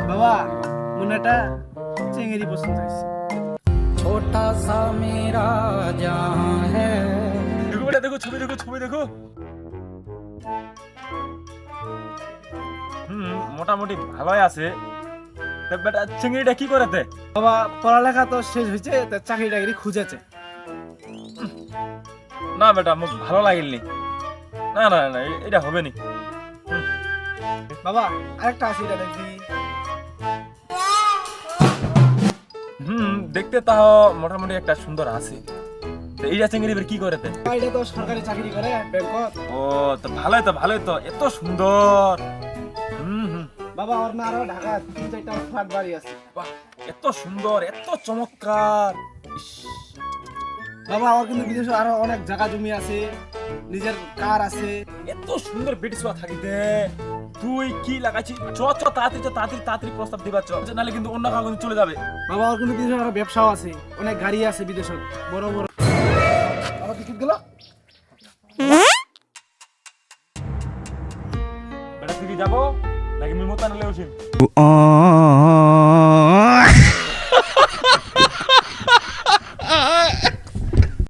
বাবা মনে একটা চিংড়ি পছন্দ হয়েছে। छोटा सा मेरा जहां है। দেখো বেটা, দেখো ছবি, দেখো ছবি, দেখো। মোটামুটি ভালোই আছে। তা বেটা চিংড়িটা কি করেতে? বাবা পড়ালেখা তো শেষ হয়েছে, তা চাকরি টাকরি খুঁজেছে। না বেটা, মোক ভালো লাগিলনি। না না না, এটা হবে নি। বাবা আরেকটা আছে, এটা দেখবি। দেখতে তাও মোটামুটি একটা সুন্দর আছে। তো এইটা চিংড়ি এবার কি করেতে? এটা তো সরকারি চাকরি করে ব্যাংকত। ও তো ভালোই তো, ভালোই তো, এত সুন্দর। বাবা ওর না আরো ঢাকা 3-4টা ফ্ল্যাট বাড়ি আছে। বাহ, এত সুন্দর, এত চমৎকার। ইস, বাবা ওর কিন্তু বিদেশে আরো অনেক জায়গা জমি আছে, নিজের কার আছে। এত সুন্দর বেটিসুয়া থাকিতে তুই কি লাগাইছিস? চ চ তাড়াতাড়ি, চ তাড়াতাড়ি, তাড়াতাড়ি প্রস্তাব দিবা চ, নাহলে কিন্তু অন্য কাউকে চলে যাবে। বাবা ওর কিন্তু বিদেশে আরো ব্যবসাও আছে, অনেক গাড়ি আছে বিদেশে বড় বড়। বাবা টিকিট গেল। বেটা তুই কি যাবো নাকি আমি মোতা নালে উঠিম?